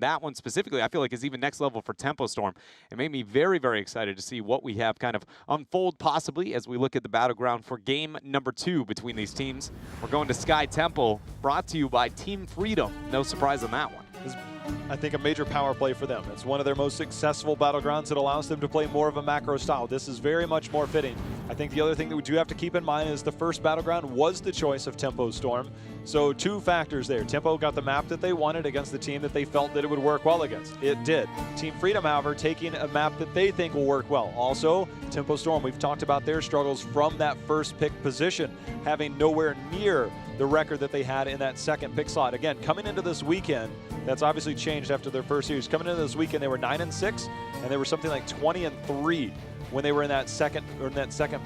that one specifically, I feel like is even next level for Tempo Storm. It made me very, very excited to see what we have kind of unfold possibly as we look at the battleground for game number 2 between these teams. We're going to Sky Temple, brought to you by Team Freedom. No surprise on that one. I think a major power play for them. It's one of their most successful battlegrounds. It allows them to play more of a macro style. This is very much more fitting. I think the other thing that we do have to keep in mind is the first battleground was the choice of Tempo Storm. So 2 factors there. Tempo got the map that they wanted against the team that they felt that it would work well against. It did. Team Freedom, however, taking a map that they think will work well. Also, Tempo Storm, we've talked about their struggles from that first pick position, having nowhere near the record that they had in that second pick slot. Again, coming into this weekend, that's obviously changed after their first series. Coming into this weekend, they were 9-6, and they were something like 20-3 when they were in that second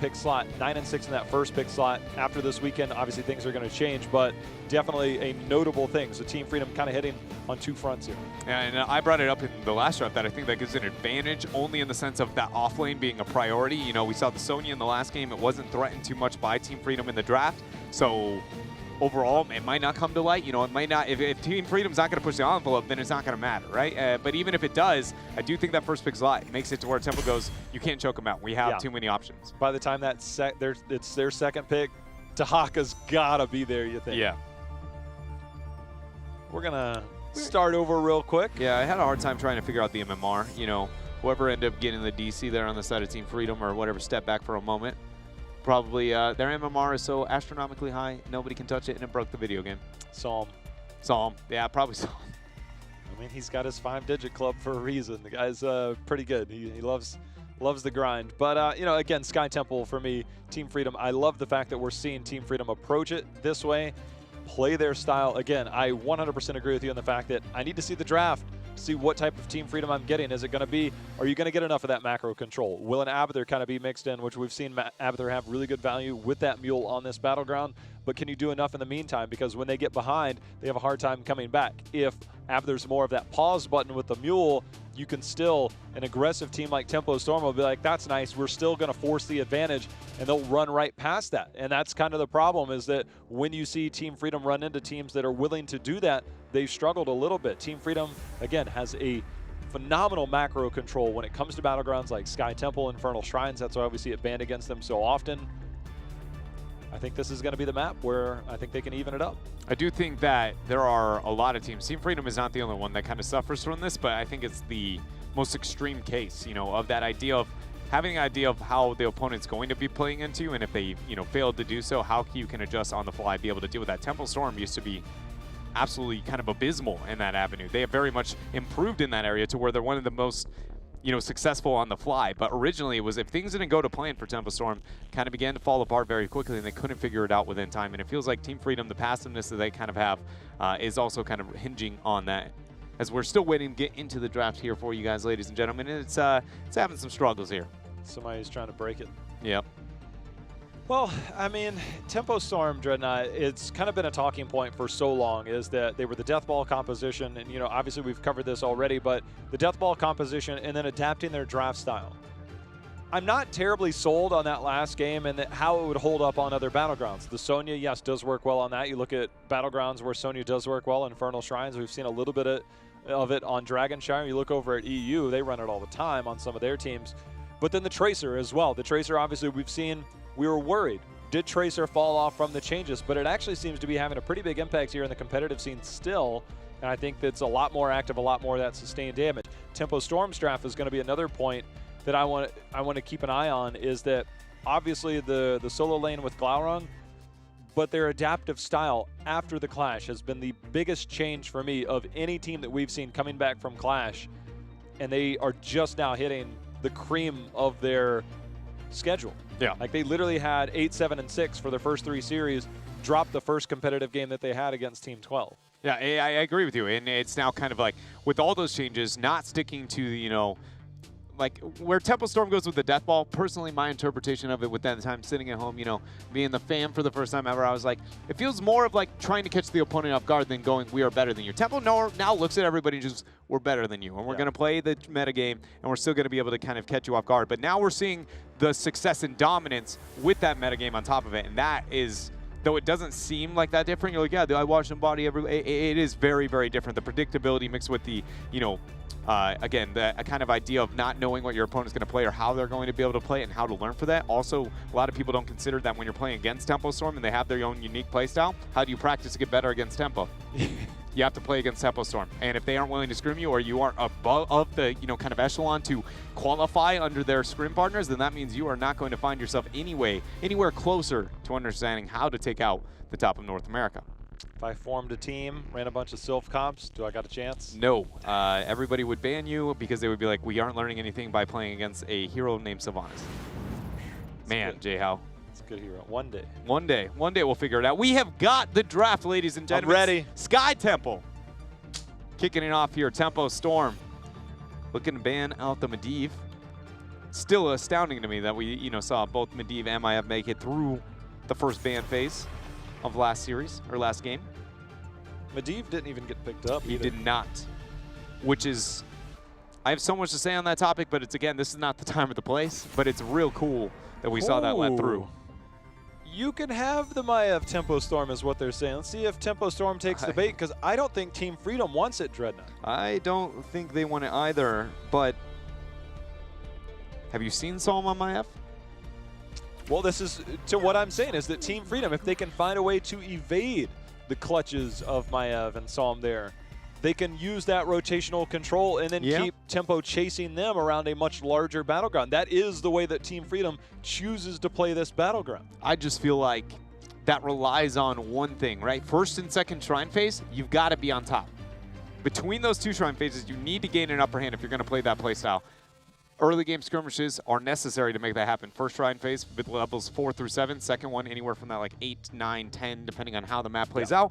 pick slot. 9-6 in that first pick slot. After this weekend, obviously things are going to change, but definitely a notable thing. So Team Freedom kind of hitting on 2 fronts here. Yeah, and I brought it up in the last draft that I think that gives an advantage only in the sense of that off lane being a priority. You know, we saw the Sonya in the last game. It wasn't threatened too much by Team Freedom in the draft. So overall, it might not come to light. You know, it might not. If Team Freedom's not going to push the envelope, then it's not going to matter, right? But even if it does, I do think that first pick slot makes it to where Temple goes, you can't choke them out. We have too many options. By the time that it's their second pick, Tahaka's got to be there, you think? Yeah. We're going to start over real quick. Yeah, I had a hard time trying to figure out the MMR. You know, whoever ended up getting the DC there on the side of Team Freedom or whatever, step back for a moment. Probably their MMR is so astronomically high, nobody can touch it, and it broke the video game. Psalm. Yeah, probably Psalm. I mean, he's got his 5-digit club for a reason. The guy's pretty good. He loves the grind. But, you know, again, Sky Temple for me, Team Freedom, I love the fact that we're seeing Team Freedom approach it this way, play their style. Again, I 100% agree with you on the fact that I need to see the draft, see what type of Team Freedom I'm getting. Is it going to be, are you going to get enough of that macro control? Will an Abathur kind of be mixed in, which we've seen Abathur have really good value with that mule on this battleground, but can you do enough in the meantime? Because when they get behind, they have a hard time coming back. If Abathur's more of that pause button with the mule, you can still, an aggressive team like Tempo Storm will be like, that's nice, we're still going to force the advantage, and they'll run right past that. And that's kind of the problem, is that when you see Team Freedom run into teams that are willing to do that, they've struggled a little bit. Team Freedom, again, has a phenomenal macro control when it comes to battlegrounds like Sky Temple, Infernal Shrines. That's why we see it banned against them so often. I think this is going to be the map where I think they can even it up. I do think that there are a lot of teams. Team Freedom is not the only one that kind of suffers from this, but I think it's the most extreme case, you know, of that idea of having an idea of how the opponent's going to be playing into you, and if they, you know, failed to do so, how you can adjust on the fly, be able to deal with that. Temple Storm used to be absolutely kind of abysmal in that avenue. They have very much improved in that area to where they're one of the most, you know, successful on the fly. But originally it was, if things didn't go to plan for Temple Storm, kind of began to fall apart very quickly, and they couldn't figure it out within time. And it feels like Team Freedom, the passiveness that they kind of have, is also kind of hinging on that. As we're still waiting to get into the draft here for you guys, ladies and gentlemen, it's having some struggles here. Somebody's trying to break it. Yep. Well, I mean, Tempo Storm, Dreadnought, it's kind of been a talking point for so long, is that they were the death ball composition, and, you know, obviously we've covered this already, but the death ball composition and then adapting their draft style. I'm not terribly sold on that last game and how it would hold up on other battlegrounds. The Sonya, yes, does work well on that. You look at battlegrounds where Sonya does work well, Infernal Shrines, we've seen a little bit of it on Dragonshire. You look over at EU, they run it all the time on some of their teams. But then the Tracer as well. The Tracer, obviously, we've seen, we were worried. Did Tracer fall off from the changes? But it actually seems to be having a pretty big impact here in the competitive scene still. And I think that's a lot more active, a lot more of that sustained damage. Tempo Storm's draft is going to be another point that I want to keep an eye on, is that obviously the solo lane with Glaurung, but their adaptive style after the Clash has been the biggest change for me of any team that we've seen coming back from Clash. And they are just now hitting the cream of their schedule. Yeah. Like, they literally had 8, 7, and 6 for their first 3 series, dropped the first competitive game that they had against Team 12. Yeah, I agree with you. And it's now kind of like, with all those changes, not sticking to, you know, like where Temple Storm goes with the death ball, personally, my interpretation of it with that time sitting at home, you know, being the fan for the first time ever, I was like, it feels more of like trying to catch the opponent off guard than going, we are better than you. Temple now looks at everybody and just, we're better than you. And we're going to play the meta game, and we're still going to be able to kind of catch you off guard. But now we're seeing the success and dominance with that meta game on top of it. And that is though it doesn't seem like that different, you're like, yeah, I watch them body every. It is very, very different. The predictability mixed with the, you know, again, the kind of idea of not knowing what your opponent's going to play or how they're going to be able to play it and how to learn for that. Also, a lot of people don't consider that when you're playing against Tempo Storm and they have their own unique play style, how do you practice to get better against Tempo? You have to play against Tempo Storm. And if they aren't willing to scrim you or you aren't above the, you know, kind of echelon to qualify under their scrim partners, then that means you are not going to find yourself anywhere closer to understanding how to take out the top of North America. If I formed a team, ran a bunch of Sylph comps, do I got a chance? No. Everybody would ban you because they would be like, we aren't learning anything by playing against a hero named Sylvanas. Man, J-How. It's a good hero. One day. One day we'll figure it out. We have got the draft, ladies and gentlemen. I'm ready. Sky Temple. Kicking it off here, Tempo Storm. Looking to ban out the Medivh. Still astounding to me that we, you know, saw both Medivh and Maiev make it through the first ban phase of last series, or last game. Medivh didn't even get picked up. He did not, which is, I have so much to say on that topic, but it's, again, this is not the time or the place, but it's real cool that we saw that went through. You can have the Maiev Tempo Storm is what they're saying. Let's see if Tempo Storm takes the bait, because I don't think Team Freedom wants it, Dreadnought. I don't think they want it either, but have you seen Psalm on Maiev? Well, this is to what I'm saying is that Team Freedom, if they can find a way to evade the clutches of Maiev and Psalm there, they can use that rotational control and then keep Tempo chasing them around a much larger battleground. That is the way that Team Freedom chooses to play this battleground. I just feel like that relies on one thing, right? First and second shrine phase, you've got to be on top. Between those two shrine phases, you need to gain an upper hand if you're going to play that play style. Early game skirmishes are necessary to make that happen. First shrine phase with levels 4 through 7. Second one anywhere from that like 8, 9, 10, depending on how the map plays out.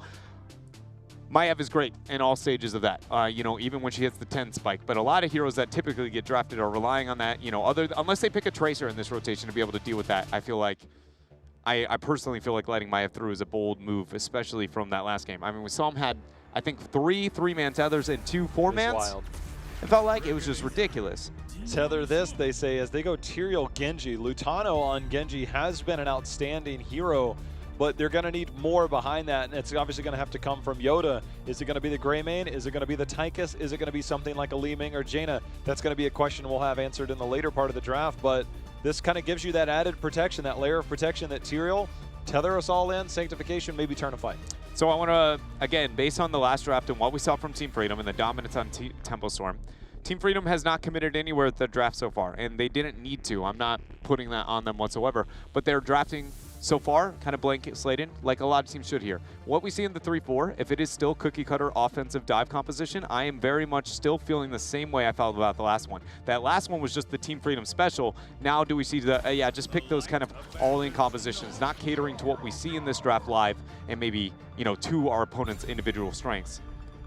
Maiev is great in all stages of that, you know, even when she hits the 10 spike. But a lot of heroes that typically get drafted are relying on that, you know, unless they pick a Tracer in this rotation to be able to deal with that. I feel like, I personally feel like letting Maiev through is a bold move, especially from that last game. I mean, we saw him had, I think, 3 3-man tethers and 2 4-mans. Wild. It felt like it was just ridiculous. Tether this, they say, as they go Tyrael Genji. Lutano on Genji has been an outstanding hero, but they're going to need more behind that, and it's obviously going to have to come from Yoda. Is it going to be the Greymane? Is it going to be the Tychus? Is it going to be something like a Li Ming or Jaina? That's going to be a question we'll have answered in the later part of the draft, but this kind of gives you that added protection, that layer of protection that Tyrael, tether us all in, sanctification, maybe turn a fight. So I want to, again, based on the last draft and what we saw from Team Freedom and the dominance on Tempo Storm, Team Freedom has not committed anywhere at the draft so far, and they didn't need to. I'm not putting that on them whatsoever, but they're drafting so far, kind of blanket slated, like a lot of teams should here. What we see in the 3-4, if it is still cookie-cutter offensive dive composition, I am very much still feeling the same way I felt about the last one. That last one was just the Team Freedom special. Now do we see the, just pick those kind of all-in compositions, not catering to what we see in this draft live and maybe, you know, to our opponent's individual strengths.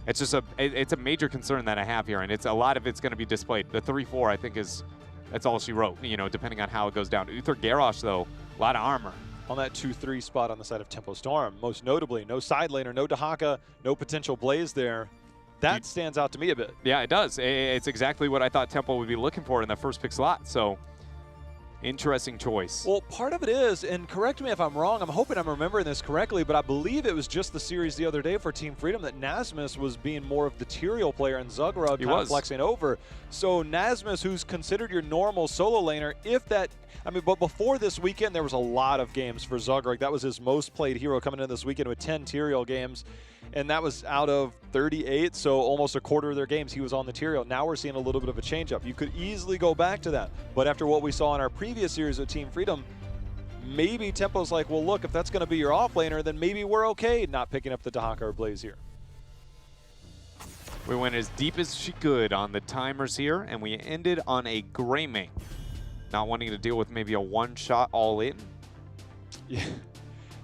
It's just it's a major concern that I have here, and it's a lot of it's going to be displayed. The 3-4, I think, that's all she wrote, you know, depending on how it goes down. Uther Garrosh, though, a lot of armor. On that 2-3 spot on the side of Tempo Storm, most notably, no side laner, no Dahaka, no potential Blaze there. That stands out to me a bit. Yeah, it does. It's exactly what I thought Tempo would be looking for in that first pick slot, so interesting choice. Well, part of it is, and correct me if I'm wrong, I'm hoping I'm remembering this correctly, but I believe it was just the series the other day for Team Freedom that Nasmus was being more of the Tyrael player and Zugrug kind of flexing over. So Nasmus, who's considered your normal solo laner, if that, I mean, but before this weekend, there was a lot of games for Zugrug. That was his most played hero coming in this weekend with 10 Tyrael games. And that was out of 38, so almost a quarter of their games he was on the Tyrael. Now we're seeing a little bit of a change-up. You could easily go back to that. But after what we saw in our previous series of Team Freedom, maybe Tempo's like, well, look, if that's going to be your off-laner, then maybe we're okay not picking up the Dahaka or Blaze here. We went as deep as she could on the timers here, and we ended on a Greymane. Not wanting to deal with maybe a one-shot all-in. Yeah.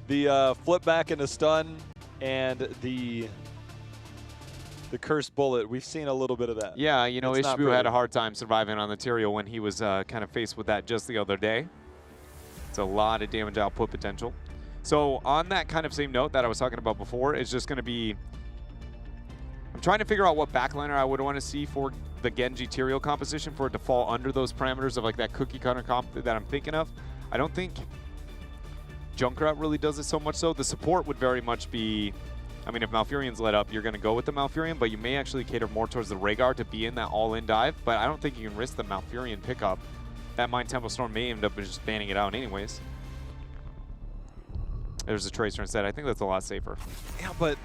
The flip back into stun and the cursed bullet, we've seen a little bit of that. Yeah, you know, Ishbu had a hard time surviving on the Tyrael when he was kind of faced with that just the other day. It's a lot of damage output potential. So on that kind of same note that I was talking about before, it's just going to be, I'm trying to figure out what backliner I would want to see for the Genji Tyrael composition for it to fall under those parameters of like that cookie cutter comp that I'm thinking of. I don't think Junkrat really does it so much so. The support would very much be, I mean, if Malfurion's let up, you're going to go with the Malfurion, but you may actually cater more towards the Rhaegar to be in that all-in dive, but I don't think you can risk the Malfurion pickup. That Mind Tempo Storm may end up just banning it out anyways. There's a Tracer instead. I think that's a lot safer. Yeah, but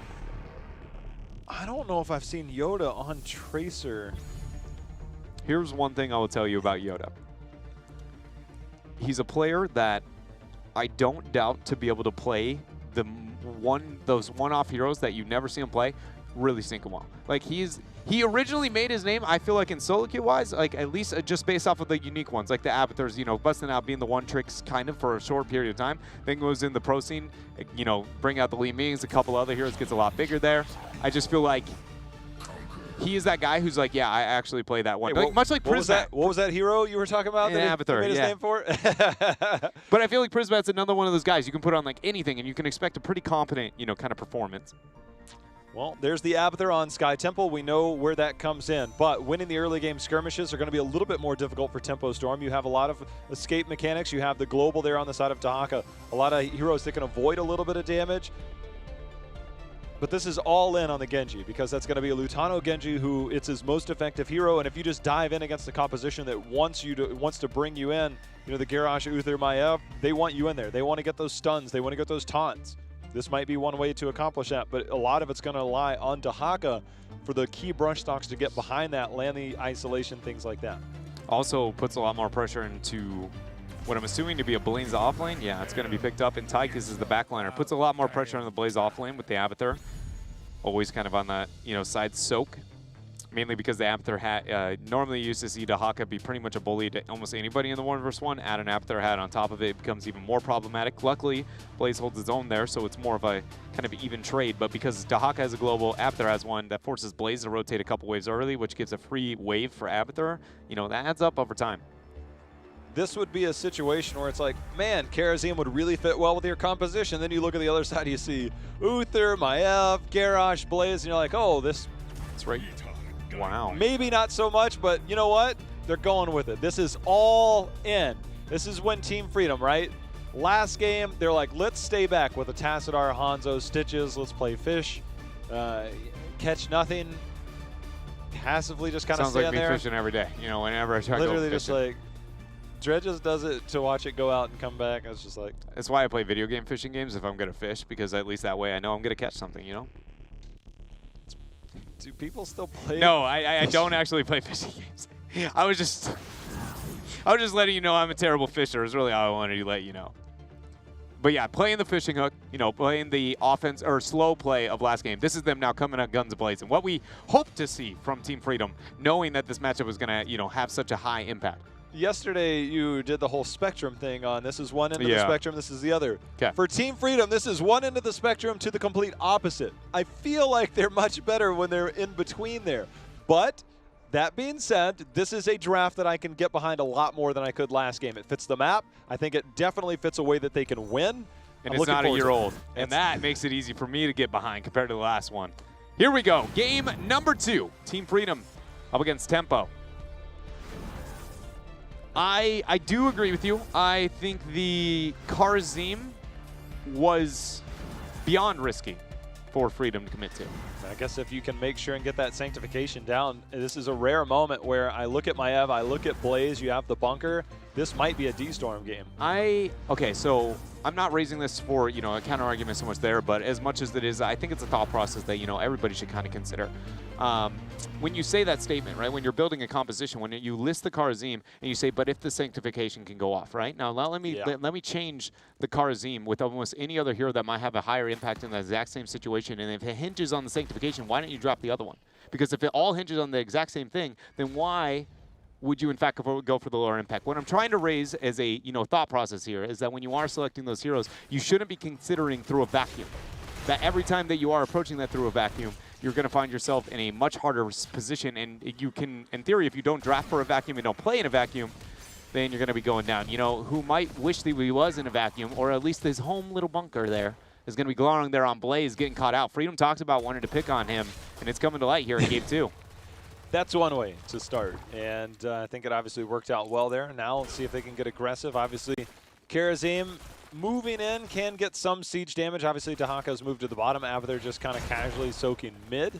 I don't know if I've seen Yoda on Tracer. Here's one thing I will tell you about Yoda. He's a player that I don't doubt to be able to play those one-off heroes that you never see him play really sink him well. Like he originally made his name, I feel like in solo queue wise, like at least just based off of the unique ones, like the Abathurs, you know, busting out being the one tricks kind of for a short period of time. Then goes in the pro scene, you know, bring out the Li Mings, a couple other heroes, gets a lot bigger there. I just feel like he is that guy who's like, yeah, I actually play that one. Hey, much like Prismat. What was that hero you were talking about? Yeah, that he made his name for? But I feel like Prismat's another one of those guys you can put on like anything and you can expect a pretty competent, you know, kind of performance. Well, there's the Abathur on Sky Temple. We know where that comes in. But winning the early game skirmishes are going to be a little bit more difficult for Tempo Storm. You have a lot of escape mechanics. You have the global there on the side of Dahaka. A lot of heroes that can avoid a little bit of damage. But this is all in on the Genji because that's going to be a Lutano Genji who it's his most effective hero. And if you just dive in against the composition that wants to bring you in, you know, the Garrosh, Uther, Maiev, they want you in there. They want to get those stuns. They want to get those taunts. This might be one way to accomplish that, but a lot of it's going to rely on Dahaka for the key brush stocks to get behind that, land the isolation, things like that. Also puts a lot more pressure into what I'm assuming to be a Blaze off lane. Yeah, it's going to be picked up, and Tychus is the backliner. Puts a lot more pressure on the Blaze off lane with the Abathur. Always kind of on that, you know, side soak. Mainly because the Abathur hat, normally you used to see Dahaka be pretty much a bully to almost anybody in the 1v1. Add an Abathur hat on top of it, it becomes even more problematic. Luckily, Blaze holds its own there, so it's more of a kind of even trade. But because Dahaka has a global, Abathur has one, that forces Blaze to rotate a couple waves early, which gives a free wave for Abathur. You know, that adds up over time. This would be a situation where it's like, man, Karazim would really fit well with your composition. Then you look at the other side, you see Uther, Maiev, Garrosh, Blaze, and you're like, oh, this... That's right. Wow. Maybe not so much, but you know what? They're going with it. This is all in. This is when Team Freedom, right? Last game, they're like, let's stay back with the Tassadar, Hanzo, Stitches. Let's play fish. Catch nothing. Passively just kind of stand like me there. fishing every day. You know, whenever I try to go Literally fishing. just like, Dred just does it to watch it go out and come back. It's just like. That's why I play video game fishing games if I'm going to fish, because at least that way I know I'm going to catch something, you know? Do people still play? No, I don't actually play fishing games. I was just letting you know I'm a terrible fisher is really all I wanted to let you know. But yeah, playing the fishing hook, you know, playing the offense or slow play of last game. This is them now coming out guns blazing. What we hope to see from Team Freedom, knowing that this matchup was going to, you know, have such a high impact. Yesterday, you did the whole spectrum thing on this is one end of the spectrum, this is the other. Kay. For Team Freedom, this is one end of the spectrum to the complete opposite. I feel like they're much better when they're in between there. But that being said, this is a draft that I can get behind a lot more than I could last game. It fits the map. I think it definitely fits a way that they can win. And it's not a year old. And that makes it easy for me to get behind compared to the last one. Here we go. Game number 2. Team Freedom up against Tempo. I do agree with you. I think the Karazim was beyond risky for Freedom to commit to. I guess if you can make sure and get that sanctification down, this is a rare moment where I look at Maiev, I look at Blaze, you have the bunker. This might be a D-Storm game. Okay, so I'm not raising this for, you know, a counter argument so much there, but as much as it is, I think it's a thought process that, you know, everybody should kind of consider. When you say that statement, right, when you're building a composition, when you list the Karazim and you say, but if the sanctification can go off, right? Now let me change the Karazim with almost any other hero that might have a higher impact in the exact same situation, and if it hinges on the sanctification, why don't you drop the other one? Because if it all hinges on the exact same thing, then why would you in fact go for the lower impact? What I'm trying to raise as a thought process here is that when you are selecting those heroes, you shouldn't be considering through a vacuum. That every time that you are approaching that through a vacuum, you're going to find yourself in a much harder position, and you can, in theory, if you don't draft for a vacuum and don't play in a vacuum, then you're going to be going down. You know, who might wish that he was in a vacuum, or at least his home little bunker there, is going to be glowing there on Blaze, getting caught out. Freedom talks about wanting to pick on him, and it's coming to light here in Game 2. That's one way to start, and I think it obviously worked out well there. Now let's see if they can get aggressive. Obviously, Karazim, moving in can get some siege damage. Obviously, Dahaka's moved to the bottom. Abathur just kind of casually soaking mid.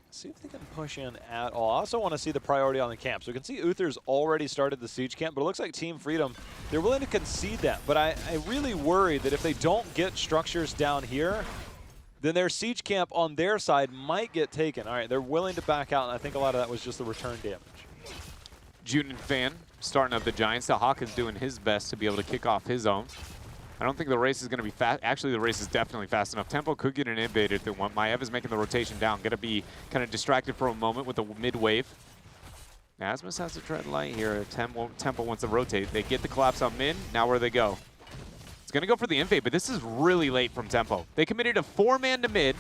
See if they can push in at all. I also want to see the priority on the camp. So we can see Uther's already started the siege camp, but it looks like Team Freedom, they're willing to concede that. But I really worry that if they don't get structures down here, then their siege camp on their side might get taken. All right, they're willing to back out, and I think a lot of that was just the return damage. June and Fan starting up the Giants. Dahaka's doing his best to be able to kick off his own. I don't think the race is going to be fast. Actually, the race is definitely fast enough. Tempo could get an invade if they want. Maev is making the rotation down. Going to be kind of distracted for a moment with the mid-wave. Asmus has to tread light here. Tempo wants to rotate. They get the collapse on mid. Now where they go? It's going to go for the invade, but this is really late from Tempo. They committed a 4-man to mid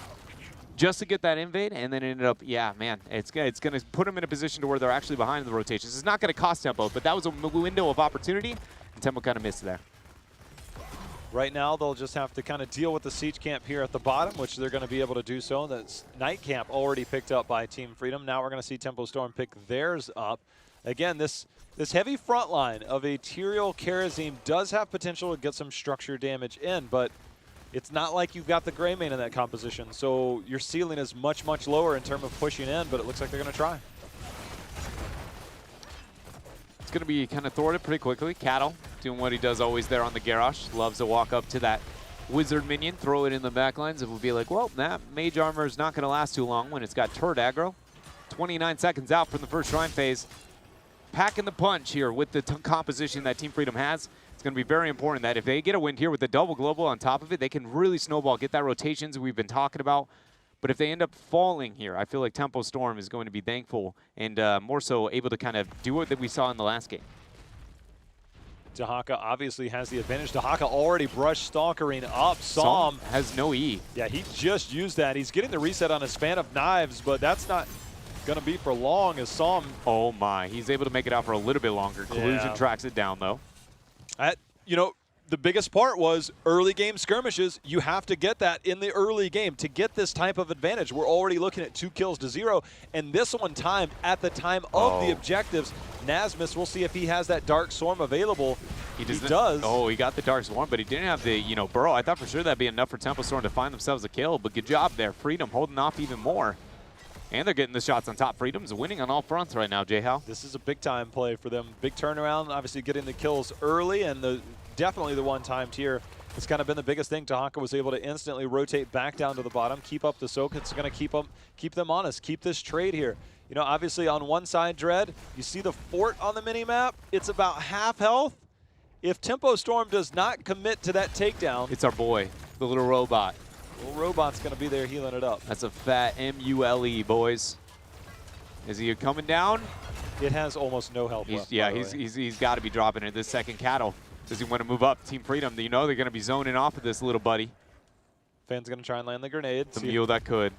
just to get that invade, and then ended up, yeah, man, it's going to put them in a position to where they're actually behind the rotations. It's not going to cost Tempo, but that was a window of opportunity, and Tempo kind of missed there. Right now, they'll just have to kind of deal with the siege camp here at the bottom, which they're going to be able to do so. That's night camp already picked up by Team Freedom. Now we're going to see Tempo Storm pick theirs up. Again, this heavy front line of a Tyrael Kharazim does have potential to get some structure damage in, but it's not like you've got the Gray Mane in that composition, so your ceiling is much, much lower in terms of pushing in, but it looks like they're going to try. It's going to be kind of thwarted pretty quickly. Cattle doing what he does always there on the Garrosh. Loves to walk up to that wizard minion, throw it in the backlines. It will be like, well, that mage armor is not going to last too long when it's got turret aggro. 29 seconds out from the first shrine phase. Packing the punch here with the composition that Team Freedom has. It's going to be very important that if they get a win here with the double global on top of it, they can really snowball, get that rotations we've been talking about. But if they end up falling here, I feel like Tempo Storm is going to be thankful and more so able to kind of do what that we saw in the last game. Dahaka obviously has the advantage. Dahaka already brush stalkering up. Psalm has no E. Yeah, he just used that. He's getting the reset on his span of knives, but that's not going to be for long as Psalm. Oh my, he's able to make it out for a little bit longer. Collusion tracks it down though. You know, the biggest part was early game skirmishes. You have to get that in the early game to get this type of advantage. We're already looking at 2 kills to 0, and this one timed at the time of the objectives. Nasmus, we'll see if he has that Dark Swarm available. He does. Oh, he got the Dark Swarm, but he didn't have the, burrow. I thought for sure that'd be enough for Tempo Storm to find themselves a kill, but good job there. Freedom holding off even more. And they're getting the shots on top. Freedom's winning on all fronts right now, J-How. This is a big-time play for them. Big turnaround, obviously getting the kills early, and definitely the one-time tier. It's kind of been the biggest thing. Dahaka was able to instantly rotate back down to the bottom, keep up the soak. It's going to keep them honest, keep this trade here. You know, obviously on one side, Dread, you see the fort on the mini-map. It's about half health. If Tempo Storm does not commit to that takedown. It's our boy, the little robot. Little robot's going to be there healing it up. That's a fat M-U-L-E, boys. Is he coming down? It has almost no health left. Yeah, he's got to be dropping it this second. Cattle. Does he want to move up? Team Freedom, they're going to be zoning off of this little buddy. Fan's going to try and land the grenade. The mule that could.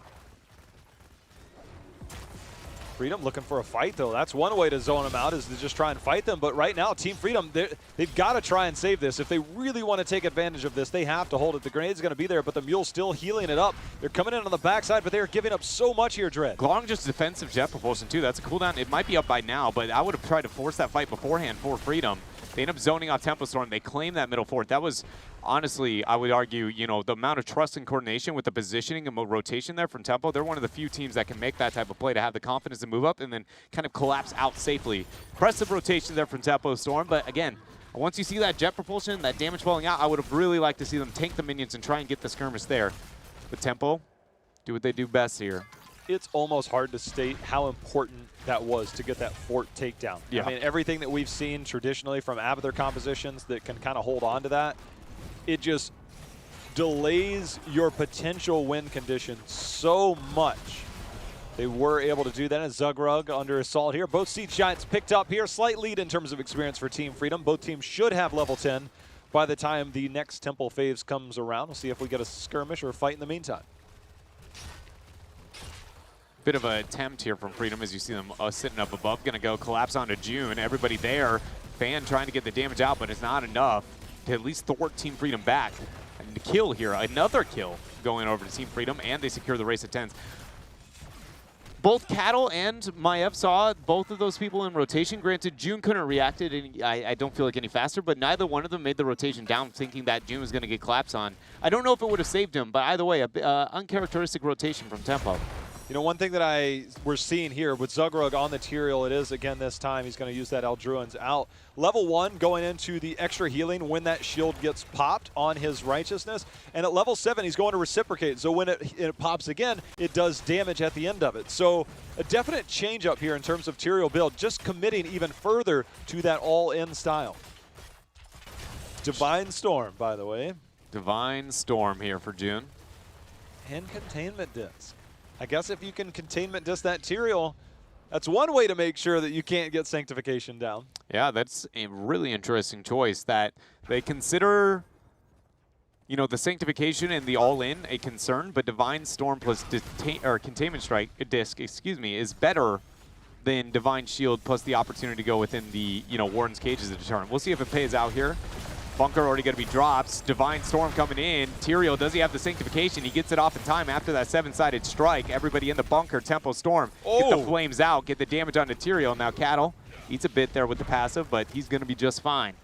Freedom looking for a fight, though. That's one way to zone them out, is to just try and fight them. But right now, Team Freedom, they've got to try and save this. If they really want to take advantage of this, they have to hold it. The grenade's going to be there, but the mule's still healing it up. They're coming in on the backside, but they're giving up so much here, Dread. Glong just defensive jet propulsion, too. That's a cooldown. It might be up by now, but I would have tried to force that fight beforehand for Freedom. They end up zoning off Tempo Storm. They claim that middle fort. That was, honestly, I would argue, the amount of trust and coordination with the positioning and rotation there from Tempo. They're one of the few teams that can make that type of play, to have the confidence to move up and then kind of collapse out safely. Impressive rotation there from Tempo Storm, but again, once you see that jet propulsion, that damage falling out, I would have really liked to see them tank the minions and try and get the skirmish there. But Tempo, do what they do best here. It's almost hard to state how important that was to get that fort takedown. Yeah. I mean, everything that we've seen traditionally from Abathur compositions that can kind of hold on to that, it just delays your potential win condition so much. They were able to do that as Zugrug under assault here. Both Siege Giants picked up here. Slight lead in terms of experience for Team Freedom. Both teams should have level 10 by the time the next Temple phase comes around. We'll see if we get a skirmish or a fight in the meantime. Bit of an attempt here from Freedom as you see them sitting up above. Going to go collapse onto June. Everybody there. Fan trying to get the damage out, but it's not enough to at least thwart Team Freedom back. And the kill here, another kill going over to Team Freedom, and they secure the race of 10s. both Cattle and Maiev saw both of those people in rotation. Granted, June couldn't react it, and I don't feel like any faster, but neither one of them made the rotation down thinking that June was going to get collapsed on. I don't know if it would have saved him, but either way, uncharacteristic rotation from Tempo. You know, one thing that we're seeing here with Zugrug on the Tyrael, it is, again, this time he's going to use that Eldruin's out. Level 1 going into the extra healing when that shield gets popped on his Righteousness. And at level 7, he's going to reciprocate. So when it pops again, it does damage at the end of it. So a definite change up here in terms of Tyrael build, just committing even further to that all-in style. Divine Storm, by the way. Divine Storm here for June. And Containment Disc. I guess if you can Containment Disc that Tyrael, that's one way to make sure that you can't get Sanctification down. Yeah, that's a really interesting choice that they consider, you know, the Sanctification and the all-in a concern, but Divine Storm plus Containment Strike Disc, excuse me, is better than Divine Shield plus the opportunity to go within the, you know, Warden's Cage as a deterrent. We'll see if it pays out here. Bunker already going to be dropped. Divine Storm coming in. Tyrael, does he have the Sanctification? He gets it off in time after that 7-sided strike. Everybody in the bunker. Tempo Storm. Get the flames out. Get the damage onto Tyrael. Now Cattle eats a bit there with the passive, but he's going to be just fine.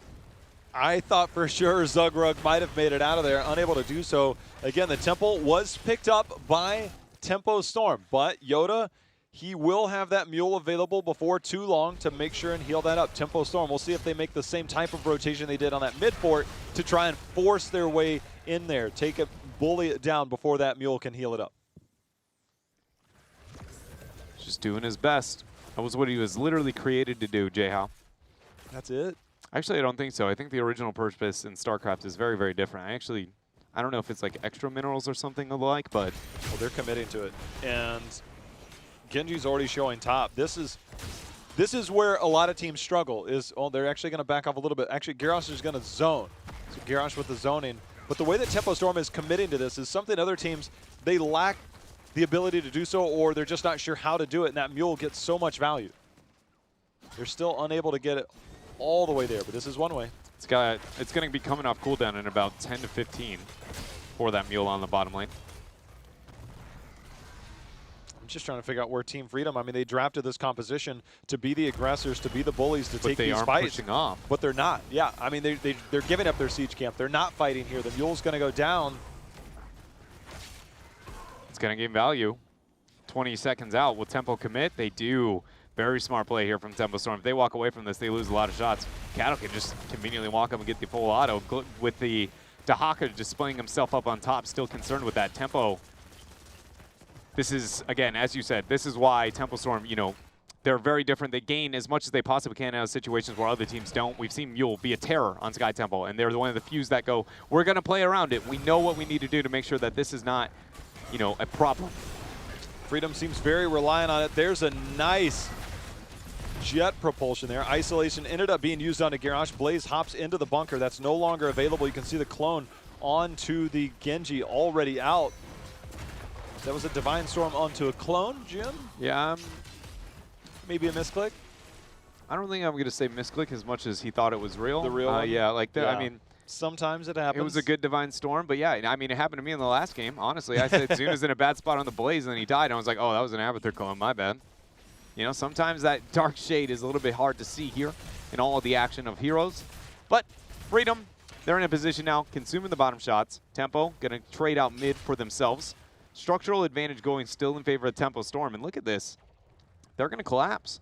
I thought for sure Zugrug might have made it out of there. Unable to do so. Again, the Temple was picked up by Tempo Storm, but Yoda, he will have that Mule available before too long to make sure and heal that up. Tempo Storm, we'll see if they make the same type of rotation they did on that mid fort to try and force their way in there. Take it, bully it down before that Mule can heal it up. Just doing his best. That was what he was literally created to do, J-How. That's it? Actually, I don't think so. I think the original purpose in StarCraft is very, very different. I don't know if it's like extra minerals or something alike, but... Well, they're committing to it. And Genji's already showing top. This is where a lot of teams struggle is, oh, they're actually going to back off a little bit. Actually, Garrosh is going to zone. So Garrosh with the zoning. But the way that Tempo Storm is committing to this is something other teams, they lack the ability to do so, or they're just not sure how to do it, and that Mule gets so much value. They're still unable to get it all the way there, but this is one way. It's going to be coming off cooldown in about 10 to 15 for that Mule on the bottom lane. Just trying to figure out where Team Freedom, I mean, they drafted this composition to be the aggressors, to be the bullies, to take these fights. But they aren't pushing off. But they're not. Yeah, I mean, they're giving up their siege camp. They're not fighting here. The Mule's going to go down. It's going to gain value. 20 seconds out. Will Tempo commit? They do. Very smart play here from Tempo Storm. If they walk away from this, they lose a lot of shots. Cattle can just conveniently walk up and get the full auto. With the Dahaka displaying himself up on top, still concerned with that Tempo. This is, again, as you said, this is why Tempo Storm, you know, they're very different. They gain as much as they possibly can out of situations where other teams don't. We've seen Mule be a terror on Sky Temple, and they're one of the few that go, we're going to play around it. We know what we need to do to make sure that this is not, you know, a problem. Freedom seems very reliant on it. There's a nice jet propulsion there. Isolation ended up being used onto Garrosh. Blaze hops into the bunker. That's no longer available. You can see the clone onto the Genji already out. That was a Divine Storm onto a clone, Jim? Yeah. Maybe a misclick? I don't think I'm going to say misclick as much as he thought it was real. The real one? Yeah, like, yeah. I mean... Sometimes it happens. It was a good Divine Storm, but yeah, I mean, it happened to me in the last game, honestly. I said Zuna's in a bad spot on the Blaze, and then he died, and I was like, oh, that was an Avatar clone, my bad. You know, sometimes that Dark Shade is a little bit hard to see here in all of the action of heroes. But Freedom, they're in a position now, consuming the bottom shots. Tempo, going to trade out mid for themselves. Structural advantage going still in favor of Tempo Storm, and look at this. They're going to collapse.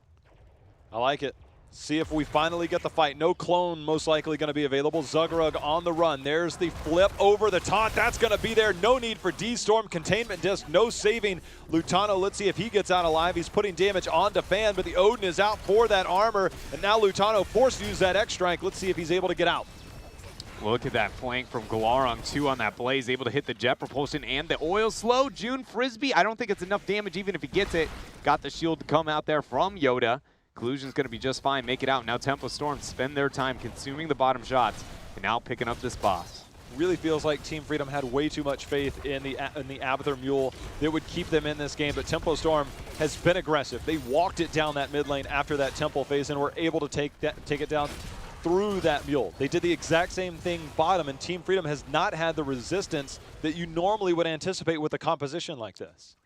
I like it. See if we finally get the fight. No clone most likely going to be available. Zugrug on the run. There's the flip over the taunt. That's going to be there. No need for D-Storm. Containment Disc. No saving Lutano. Let's see if he gets out alive. He's putting damage onto Fan, but the Odin is out for that armor. And now Lutano forced to use that X-Strike. Let's see if he's able to get out. Look at that flank from Galarong, 2 on that Blaze, able to hit the jet propulsion and the oil slow. June Frisbee, I don't think it's enough damage even if he gets it. Got the shield to come out there from Yoda. Collusion's going to be just fine, make it out. Now Tempo Storm spend their time consuming the bottom shots and now picking up this boss. Really feels like Team Freedom had way too much faith in the Avatar Mule that would keep them in this game, but Tempo Storm has been aggressive. They walked it down that mid lane after that Temple phase and were able to take it down through that Mule. They did the exact same thing bottom, and Team Freedom has not had the resistance that you normally would anticipate with a composition like this.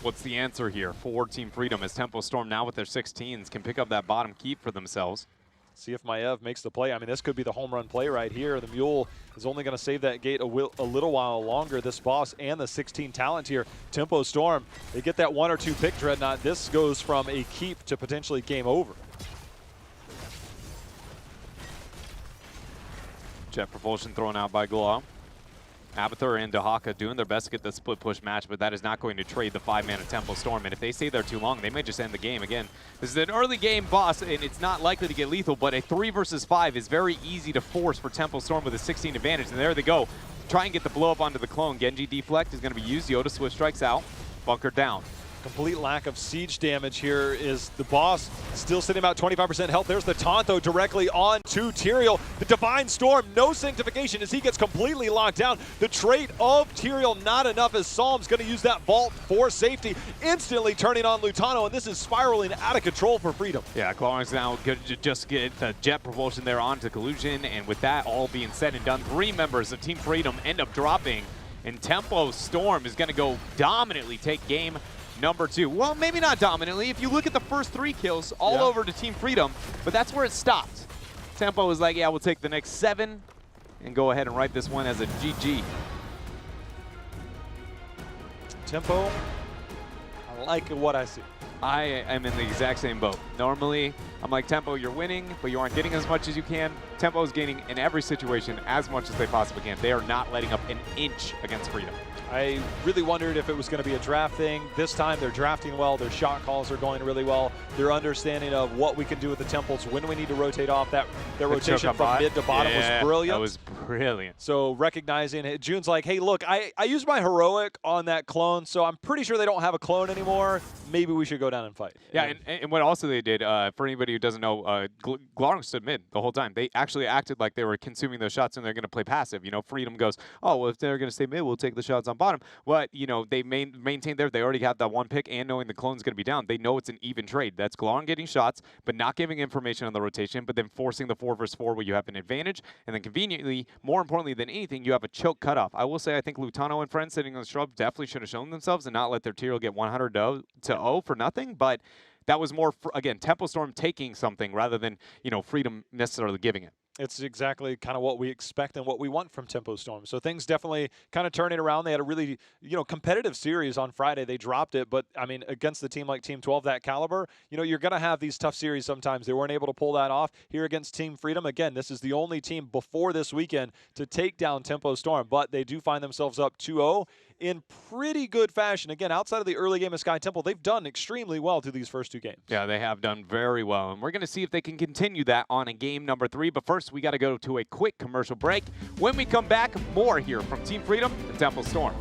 What's the answer here for Team Freedom as Tempo Storm now with their 16s can pick up that bottom keep for themselves? See if Maev makes the play. I mean, this could be the home run play right here. The Mule is only going to save that gate a little while longer. This boss and the 16 talent here. Tempo Storm, they get that 1 or 2 pick, Dreadnought. This goes from a keep to potentially game over. Jet propulsion thrown out by Glaw. Abathur and Dahaka doing their best to get the split push match, but that is not going to trade the 5-mana Tempo Storm. And if they stay there too long, they may just end the game again. This is an early game boss, and it's not likely to get lethal, but a 3 versus 5 is very easy to force for Tempo Storm with a 16 advantage. And there they go. Try and get the blow up onto the clone. Genji deflect is going to be used. Yoda Swift strikes out. Bunker down. Complete lack of siege damage here is the boss still sitting about 25% health. There's the taunt though directly on to Tyrael. The Divine Storm, no sanctification as he gets completely locked down. The trait of Tyrael not enough as Psalm's going to use that vault for safety, instantly turning on Lutano, and this is spiraling out of control for Freedom. Yeah, Clarence now good to just get the jet propulsion there onto Collusion, and with that all being said and done, 3 members of Team Freedom end up dropping, and Tempo Storm is going to go dominantly take game number 2. Well, maybe not dominantly. If you look at the first 3 kills, all over to Team Freedom, but that's where it stopped. Tempo was like, yeah, we'll take the next 7 and go ahead and write this one as a GG. Tempo, I like what I see. I am in the exact same boat. Normally, I'm like, Tempo, you're winning, but you aren't getting as much as you can. Tempo is gaining in every situation as much as they possibly can. They are not letting up an inch against Freedom. I really wondered if it was going to be a draft thing. This time they're drafting well. Their shot calls are going really well. Their understanding of what we can do with the temples, when we need to rotate off. That rotation from mid to bottom was brilliant. That was brilliant. So recognizing it, June's like, hey, look, I used my heroic on that clone, so I'm pretty sure they don't have a clone anymore. Maybe we should go down and fight. Yeah, and what also they did, for anybody who doesn't know, Glarung stood mid the whole time. They actually acted like they were consuming those shots and they're going to play passive. You know, Freedom goes, oh, well, if they're going to stay mid, we'll take the shots on bottom. But, you know, they maintained there. They already had that 1 pick, and knowing the clone's going to be down, they know it's an even trade. That's Glarung getting shots, but not giving information on the rotation, but then forcing the 4 versus 4 where you have an advantage. And then conveniently, more importantly than anything, you have a choke cutoff. I will say I think Lutano and friends sitting on the shrub definitely should have shown themselves and not let their Tyrael get 100 to 0 for nothing. But that was more, again, Tempo Storm taking something rather than, you know, Freedom necessarily giving it. It's exactly kind of what we expect and what we want from Tempo Storm. So things definitely kind of turning around. They had a really, you know, competitive series on Friday. They dropped it, but I mean, against a team like Team 12, that caliber, you know, you're going to have these tough series sometimes. They weren't able to pull that off here against Team Freedom. Again, this is the only team before this weekend to take down Tempo Storm, but they do find themselves up 2-0 in pretty good fashion. Again, outside of the early game of Sky Temple, they've done extremely well through these first 2 games. Yeah, they have done very well, and we're going to see if they can continue that on a game number 3. But first, we got to go to a quick commercial break. When we come back, more here from Team Freedom and Tempo Storm.